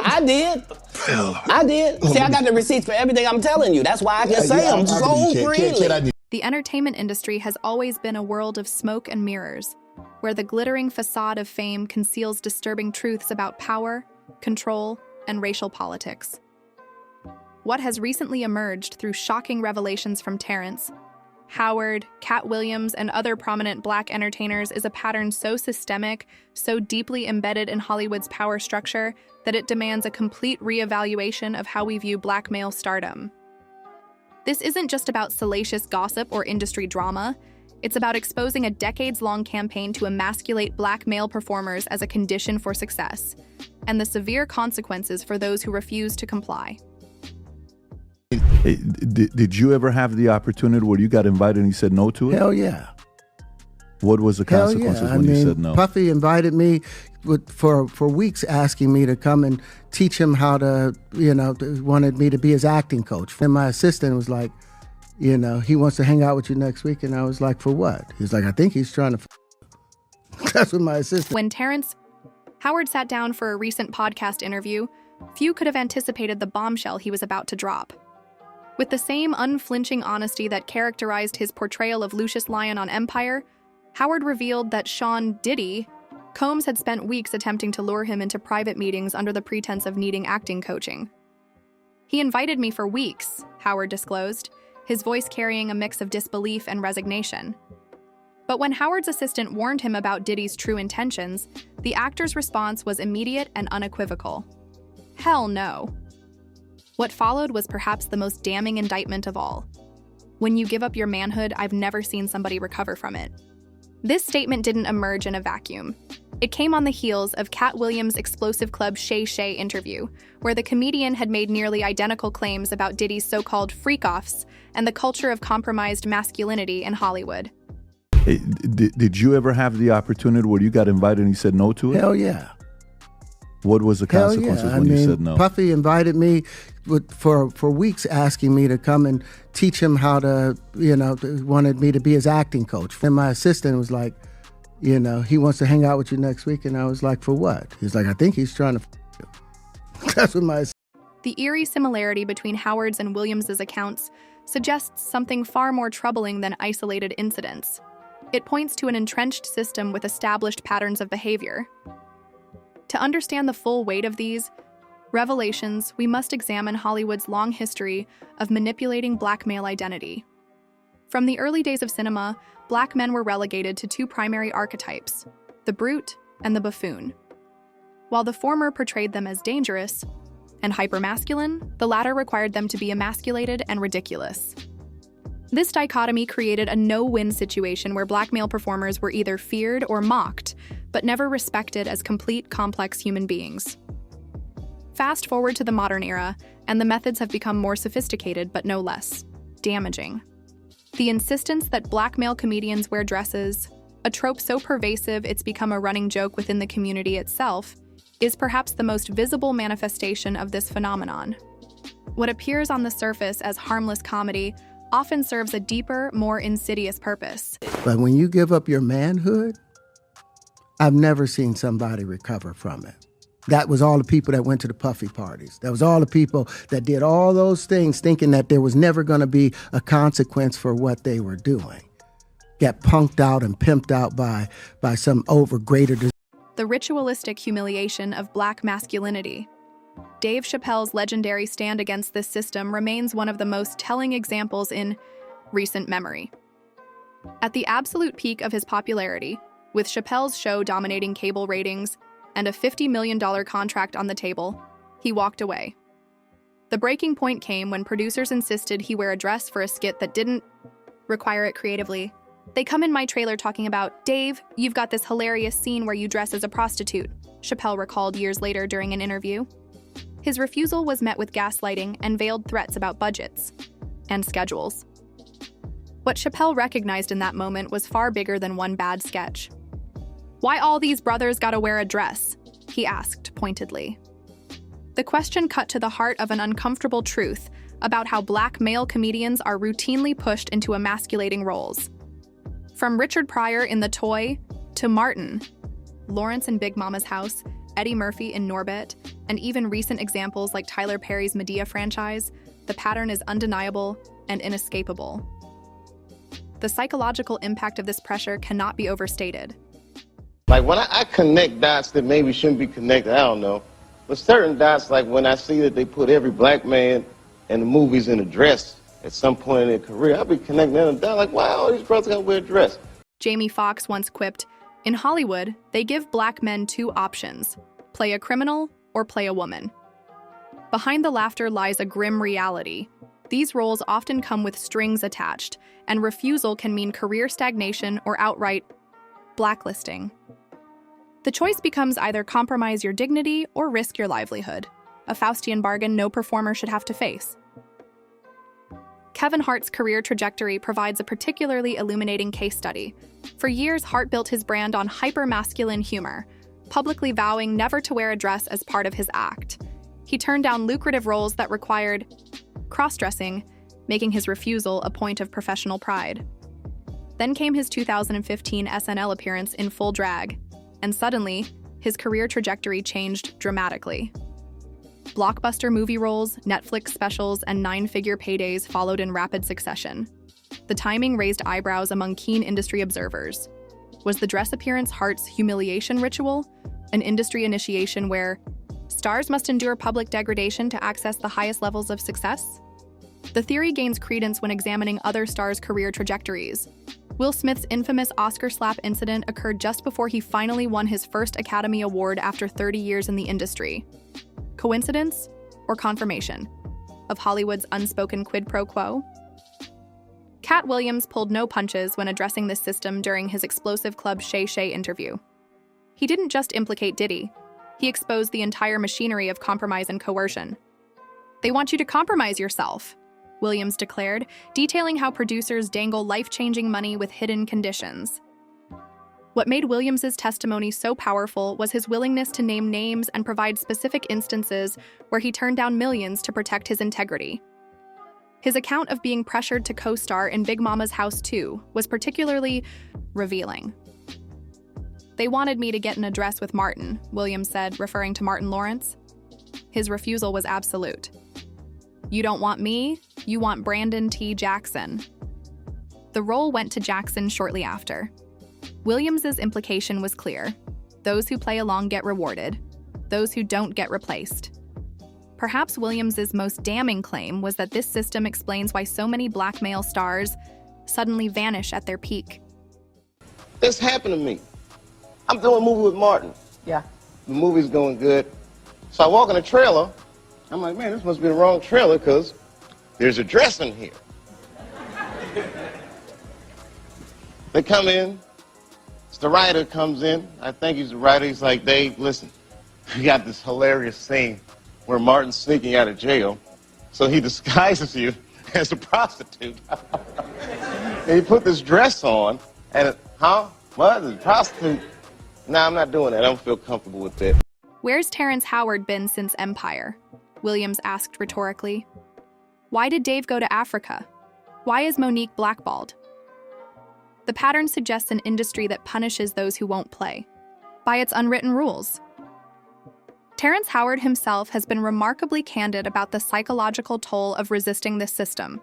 I did. I did. See, I got the receipts for everything I'm telling you. That's why I can say them so freely. The entertainment industry has always been a world of smoke and mirrors, where the glittering facade of fame conceals disturbing truths about power, control, and racial politics. What has recently emerged through shocking revelations from Terrence Howard, Katt Williams, and other prominent Black entertainers is a pattern so systemic, so deeply embedded in Hollywood's power structure, that it demands a complete reevaluation of how we view Black male stardom. This isn't just about salacious gossip or industry drama. It's about exposing a decades-long campaign to emasculate Black male performers as a condition for success, and the severe consequences for those who refuse to comply. Hey, did you ever have the opportunity where you got invited and you said no to it? Hell yeah. What was the consequences when you said no? Puffy invited me for weeks, asking me to come and teach him how to, wanted me to be his acting coach. And my assistant was like, he wants to hang out with you next week. And I was like, for what? He's like, I think he's trying to That's what my assistant. When Terrence Howard sat down for a recent podcast interview, few could have anticipated the bombshell he was about to drop. With the same unflinching honesty that characterized his portrayal of Lucius Lyon on Empire, Howard revealed that Sean Diddy Combs had spent weeks attempting to lure him into private meetings under the pretense of needing acting coaching. He invited me for weeks, Howard disclosed, his voice carrying a mix of disbelief and resignation. But when Howard's assistant warned him about Diddy's true intentions, the actor's response was immediate and unequivocal. Hell no. What followed was perhaps the most damning indictment of all. When you give up your manhood, I've never seen somebody recover from it. This statement didn't emerge in a vacuum. It came on the heels of Katt Williams' Explosive Club Shay Shay interview, where the comedian had made nearly identical claims about Diddy's so-called freak-offs and the culture of compromised masculinity in Hollywood. Hey, did you ever have the opportunity where you got invited and you said no to it? Hell yeah. What was the consequences when you said no? Puffy invited me for weeks, asking me to come and teach him how to, wanted me to be his acting coach. And my assistant was like, he wants to hang out with you next week. And I was like, for what? He's like, I think he's trying to That's what my The eerie similarity between Howard's and Williams's accounts suggests something far more troubling than isolated incidents. It points to an entrenched system with established patterns of behavior. To understand the full weight of these revelations, we must examine Hollywood's long history of manipulating Black male identity. From the early days of cinema, Black men were relegated to two primary archetypes, the brute and the buffoon. While the former portrayed them as dangerous and hypermasculine, the latter required them to be emasculated and ridiculous. This dichotomy created a no-win situation where Black male performers were either feared or mocked, but never respected as complete, complex human beings. Fast forward to the modern era, and the methods have become more sophisticated, but no less damaging. The insistence that Black male comedians wear dresses, a trope so pervasive it's become a running joke within the community itself, is perhaps the most visible manifestation of this phenomenon. What appears on the surface as harmless comedy often serves a deeper, more insidious purpose. But when you give up your manhood, I've never seen somebody recover from it. That was all the people that went to the Puffy parties. That was all the people that did all those things thinking that there was never going to be a consequence for what they were doing. Got punked out and pimped out by some greater. The ritualistic humiliation of Black masculinity. Dave Chappelle's legendary stand against this system remains one of the most telling examples in recent memory. At the absolute peak of his popularity, with Chappelle's show dominating cable ratings and a $50 million contract on the table, he walked away. The breaking point came when producers insisted he wear a dress for a skit that didn't require it creatively. They come in my trailer talking about, Dave, you've got this hilarious scene where you dress as a prostitute, Chappelle recalled years later during an interview. His refusal was met with gaslighting and veiled threats about budgets and schedules. What Chappelle recognized in that moment was far bigger than one bad sketch. Why all these brothers gotta wear a dress? He asked pointedly. The question cut to the heart of an uncomfortable truth about how Black male comedians are routinely pushed into emasculating roles. From Richard Pryor in The Toy to Martin, Lawrence in Big Mama's House, Eddie Murphy in Norbit, and even recent examples like Tyler Perry's Medea franchise, the pattern is undeniable and inescapable. The psychological impact of this pressure cannot be overstated. Like when I connect dots that maybe shouldn't be connected, I don't know. But certain dots, like when I see that they put every black man in the movies in a dress at some point in their career, I'll be connecting them down like, wow, all these brothers got to wear a dress. Jamie Foxx once quipped, "In Hollywood, they give black men two options, play a criminal or play a woman." Behind the laughter lies a grim reality. These roles often come with strings attached, and refusal can mean career stagnation or outright blacklisting. The choice becomes either compromise your dignity or risk your livelihood, a Faustian bargain no performer should have to face. Kevin Hart's career trajectory provides a particularly illuminating case study. For years, Hart built his brand on hyper-masculine humor, publicly vowing never to wear a dress as part of his act. He turned down lucrative roles that required cross-dressing, making his refusal a point of professional pride. Then came his 2015 SNL appearance in full drag, and suddenly, his career trajectory changed dramatically. Blockbuster movie roles, Netflix specials, and nine-figure paydays followed in rapid succession. The timing raised eyebrows among keen industry observers. Was the dress appearance Hart's humiliation ritual, an industry initiation where stars must endure public degradation to access the highest levels of success? The theory gains credence when examining other stars' career trajectories. Will Smith's infamous Oscar slap incident occurred just before he finally won his first Academy Award after 30 years in the industry. Coincidence or confirmation of Hollywood's unspoken quid pro quo? Katt Williams pulled no punches when addressing this system during his explosive Club Shay Shay interview. He didn't just implicate Diddy, he exposed the entire machinery of compromise and coercion. "They want you to compromise yourself," Williams declared, detailing how producers dangle life-changing money with hidden conditions. What made Williams's testimony so powerful was his willingness to name names and provide specific instances where he turned down millions to protect his integrity. His account of being pressured to co-star in Big Mama's House 2 was particularly revealing. "They wanted me to get in a dress with Martin," Williams said, referring to Martin Lawrence. His refusal was absolute. "You don't want me, you want Brandon T. Jackson." The role went to Jackson shortly after. Williams's implication was clear. Those who play along get rewarded. Those who don't get replaced. Perhaps Williams's most damning claim was that this system explains why so many black male stars suddenly vanish at their peak. This happened to me. I'm doing a movie with Martin. Yeah. The movie's going good. So I walk in a trailer. I'm like, man, this must be the wrong trailer because there's a dress in here. They come in. The writer comes in. I think he's the writer. He's like, "Dave, listen, we got this hilarious scene where Martin's sneaking out of jail. So he disguises you as a prostitute. And he put this dress on. And, what? A prostitute? Nah, I'm not doing that. I don't feel comfortable with that." Where's Terrence Howard been since Empire? Williams asked rhetorically. Why did Dave go to Africa? Why is Monique blackballed? The pattern suggests an industry that punishes those who won't play, by its unwritten rules. Terrence Howard himself has been remarkably candid about the psychological toll of resisting this system.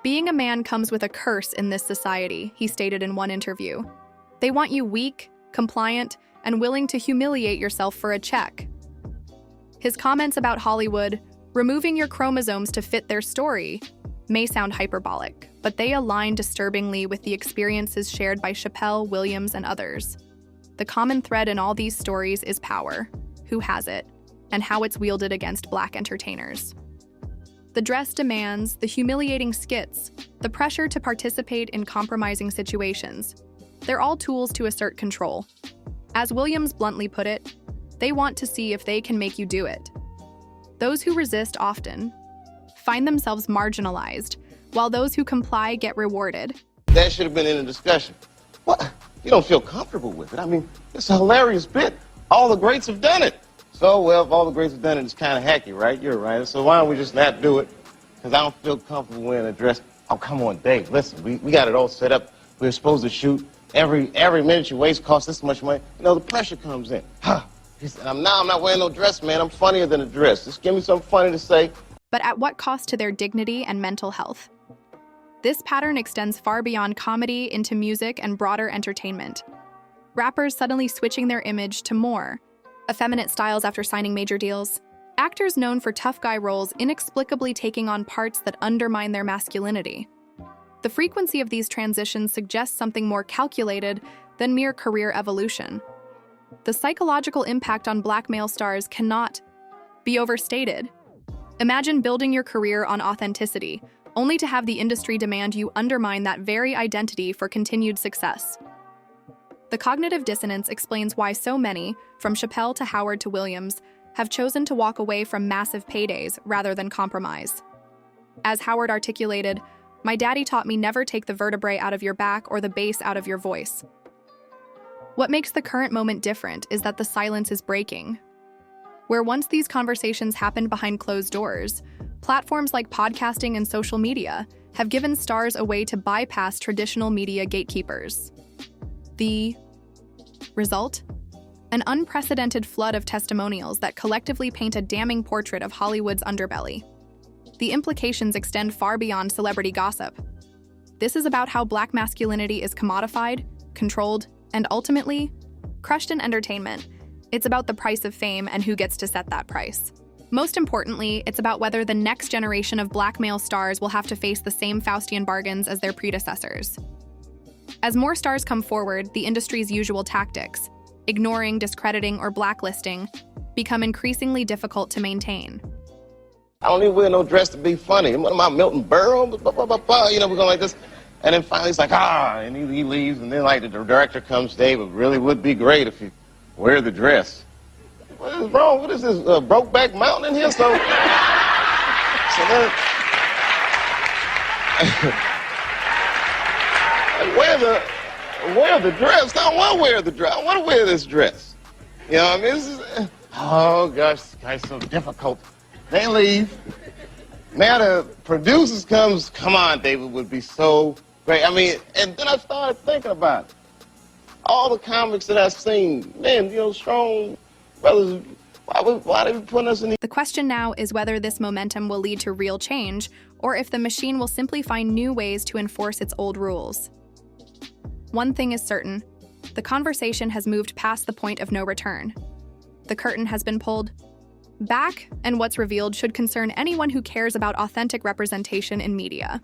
"Being a man comes with a curse in this society," he stated in one interview. "They want you weak, compliant, and willing to humiliate yourself for a check." His comments about Hollywood, removing your chromosomes to fit their story, may sound hyperbolic, but they align disturbingly with the experiences shared by Chappelle, Williams, and others. The common thread in all these stories is power, who has it, and how it's wielded against black entertainers. The dress demands, the humiliating skits, the pressure to participate in compromising situations. They're all tools to assert control. As Williams bluntly put it, they want to see if they can make you do it. Those who resist often find themselves marginalized, while those who comply get rewarded. That should have been in the discussion. What? You don't feel comfortable with it? I mean, it's a hilarious bit. All the greats have done it. So, well, if all the greats have done it, it's kind of hacky, right? You're right. So why don't we just not do it? Because I don't feel comfortable wearing a dress. Oh, come on, Dave, listen, we got it all set up. We're supposed to shoot. Every minute you waste costs this much money. You know, the pressure comes in. He said, I'm not wearing no dress, man. I'm funnier than a dress. Just give me something funny to say. But at what cost to their dignity and mental health? This pattern extends far beyond comedy into music and broader entertainment. Rappers suddenly switching their image to more effeminate styles after signing major deals. Actors known for tough guy roles inexplicably taking on parts that undermine their masculinity. The frequency of these transitions suggests something more calculated than mere career evolution. The psychological impact on black male stars cannot be overstated. Imagine building your career on authenticity, only to have the industry demand you undermine that very identity for continued success. The cognitive dissonance explains why so many, from Chappelle to Howard to Williams, have chosen to walk away from massive paydays rather than compromise. As Howard articulated, "My daddy taught me never take the vertebrae out of your back or the bass out of your voice." What makes the current moment different is that the silence is breaking. Where once these conversations happened behind closed doors, platforms like podcasting and social media have given stars a way to bypass traditional media gatekeepers. The result? An unprecedented flood of testimonials that collectively paint a damning portrait of Hollywood's underbelly. The implications extend far beyond celebrity gossip. This is about how black masculinity is commodified, controlled, and ultimately crushed in entertainment. It's about the price of fame and who gets to set that price. Most importantly, it's about whether the next generation of black male stars will have to face the same Faustian bargains as their predecessors. As more stars come forward, the industry's usual tactics, ignoring, discrediting, or blacklisting, become increasingly difficult to maintain. I don't even wear no dress to be funny. What am I, Milton Berle? You know, we're going like this. And then finally he's like, and he leaves. And then like the director comes, Dave, it really would be great if you wear the dress. What is wrong? What is this, Brokeback Mountain in here? So then, wear the dress. I don't want to wear the dress. I want to wear this dress. You know what I mean? This is, oh gosh, this guy's so difficult. They leave. Now the producers comes, come on, David, would be so great. I mean, and then I started thinking about it. All the comics that I've seen, man, you know, strong brothers, why they be putting us in the... The question now is whether this momentum will lead to real change, or if the machine will simply find new ways to enforce its old rules. One thing is certain, the conversation has moved past the point of no return. The curtain has been pulled back, and what's revealed should concern anyone who cares about authentic representation in media.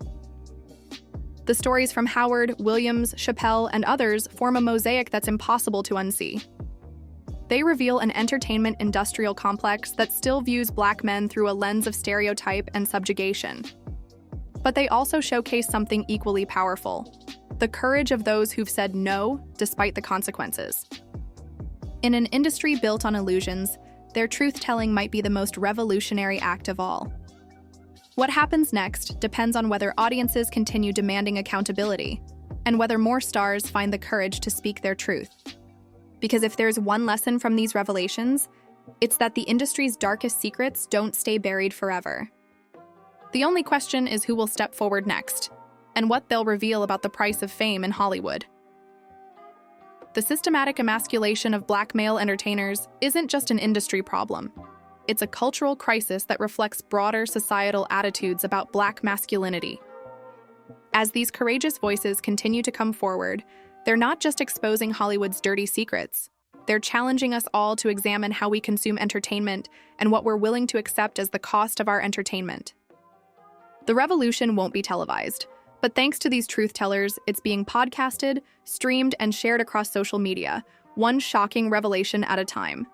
The stories from Howard, Williams, Chappelle, and others form a mosaic that's impossible to unsee. They reveal an entertainment industrial complex that still views black men through a lens of stereotype and subjugation. But they also showcase something equally powerful: the courage of those who've said no despite the consequences. In an industry built on illusions, their truth-telling might be the most revolutionary act of all. What happens next depends on whether audiences continue demanding accountability, and whether more stars find the courage to speak their truth. Because if there's one lesson from these revelations, it's that the industry's darkest secrets don't stay buried forever. The only question is who will step forward next, and what they'll reveal about the price of fame in Hollywood. The systematic emasculation of black male entertainers isn't just an industry problem. It's a cultural crisis that reflects broader societal attitudes about black masculinity. As these courageous voices continue to come forward, they're not just exposing Hollywood's dirty secrets. They're challenging us all to examine how we consume entertainment and what we're willing to accept as the cost of our entertainment. The revolution won't be televised, but thanks to these truth-tellers, it's being podcasted, streamed, and shared across social media, one shocking revelation at a time.